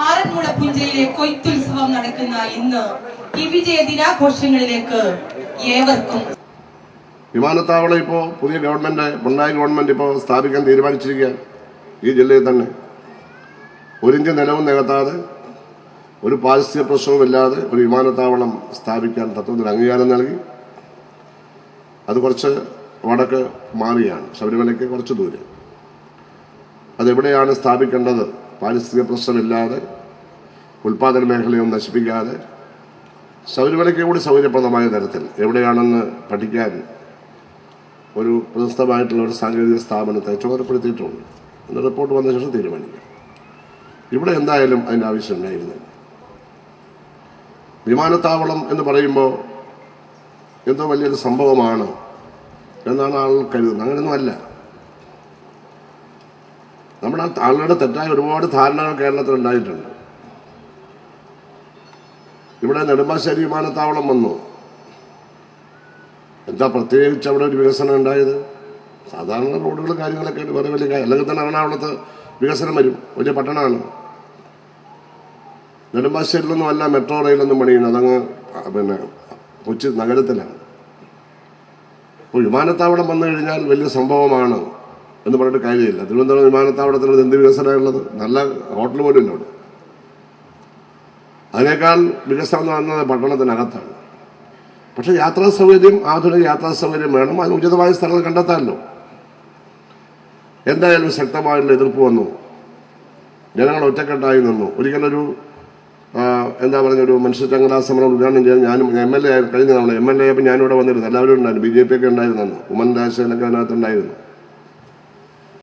ആറന്മുള പുഞ്ചയിലെ കൊയ്ത്തുത്സവം നടക്കുന്ന ഇന്ന് ഈ വിജയ ദിനാഘോഷങ്ങളിലേക്ക് ഏവർക്കും. വിമാനത്താവളം ഇപ്പോൾ പുതിയ ഗവൺമെന്റ്, പിണറായി ഗവൺമെന്റ് ഇപ്പോൾ സ്ഥാപിക്കാൻ തീരുമാനിച്ചിരിക്കുകയാണ്. ഈ ജില്ലയിൽ തന്നെ ഒരിഞ്ച് നിലവും നികത്താതെ, ഒരു പാരിസ്ഥിതിക പ്രശ്നവുമില്ലാതെ ഒരു വിമാനത്താവളം സ്ഥാപിക്കാൻ തത്വത്തിൽ അംഗീകാരം നൽകി. അത് കുറച്ച് വടക്ക് മാറിയാണ്, ശബരിമലയ്ക്ക് കുറച്ച് ദൂരെ. അതെവിടെയാണ് സ്ഥാപിക്കേണ്ടത്? പാരിസ്ഥിതിക പ്രശ്നമില്ലാതെ, ഉൽപാദന മേഖലയൊന്നും നശിപ്പിക്കാതെ, ശബരിമലയ്ക്ക് കൂടി സൗകര്യപ്രദമായ തരത്തിൽ എവിടെയാണെന്ന് പഠിക്കാൻ ഒരു പ്രശസ്തമായിട്ടുള്ള ഒരു സാങ്കേതിക സ്ഥാപനത്തെ ചുമതലപ്പെടുത്തിയിട്ടുണ്ട്. എന്ന റിപ്പോർട്ട് വന്ന ശേഷം തീരുമാനിക്കാം. ഇവിടെ എന്തായാലും അതിൻ്റെ ആവശ്യമുണ്ടായിരുന്നു. വിമാനത്താവളം എന്ന് പറയുമ്പോൾ എന്തോ വലിയൊരു സംഭവമാണ് എന്നാണ് ആളുകൾ കരുതുന്നത്. അങ്ങനെയൊന്നുമല്ല. നമ്മുടെ ആളുകളുടെ തെറ്റായ ഒരുപാട് ധാരണകൾ കേരളത്തിൽ ഉണ്ടായിട്ടുണ്ട്. ഇവിടെ നെടുമ്പാശ്ശേരി വിമാനത്താവളം വന്നു, എന്താ പ്രത്യേകിച്ച് അവിടെ ഒരു വികസനം ഉണ്ടായത്? സാധാരണ റോഡുകളും കാര്യങ്ങളൊക്കെ വേറെ വലിയ കാര്യം. അല്ലെങ്കിൽ തന്നെ എറണാകുളത്ത് വികസനം വരും, വലിയ പട്ടണമാണ്. നെടുമ്പാശ്ശേരിയിലൊന്നും അല്ല മെട്രോ റെയിലൊന്നും പണിയുന്നത്, അതങ്ങ് കൊച്ചി നഗരത്തിലാണ്. അപ്പോൾ വിമാനത്താവളം വന്നു കഴിഞ്ഞാൽ വലിയ സംഭവമാണ് എന്ന് പറഞ്ഞിട്ട് കാര്യമില്ല. തിരുവനന്തപുരം വിമാനത്താവളത്തിൽ എന്ത് വികസനമുള്ളത്? നല്ല ഹോട്ടൽ പോലും ഇല്ല അവിടെ. അതിനേക്കാൾ വികസനം എന്ന് പറയുന്നത് പട്ടണത്തിനകത്താണ്. പക്ഷെ യാത്രാ സൗകര്യം, ആധുനിക യാത്രാ സൗകര്യം വേണം. അതിന് ഉചിതമായ സ്ഥലങ്ങൾ കണ്ടെത്താമല്ലോ. എന്തായാലും ശക്തമായിട്ടുള്ള എതിർപ്പ് വന്നു. ജനങ്ങൾ ഒറ്റക്കെട്ടായി നിന്നു. ഒരിക്കലൊരു എന്താ പറഞ്ഞൊരു മനുഷ്യചങ്ങല സമരം ഉദ്ഘാടനം ചെയ്യാൻ ഞാനും MLA കഴിഞ്ഞ തവണ MLA ആയപ്പോൾ ഞാനിവിടെ വന്നിരുന്നു. എല്ലാവരും ഉണ്ടായിരുന്നു. BJP ഒക്കെ ഉണ്ടായിരുന്നു. ഉമ്മൻ രാജശേഖരനൊക്കെ അതിനകത്തുണ്ടായിരുന്നു.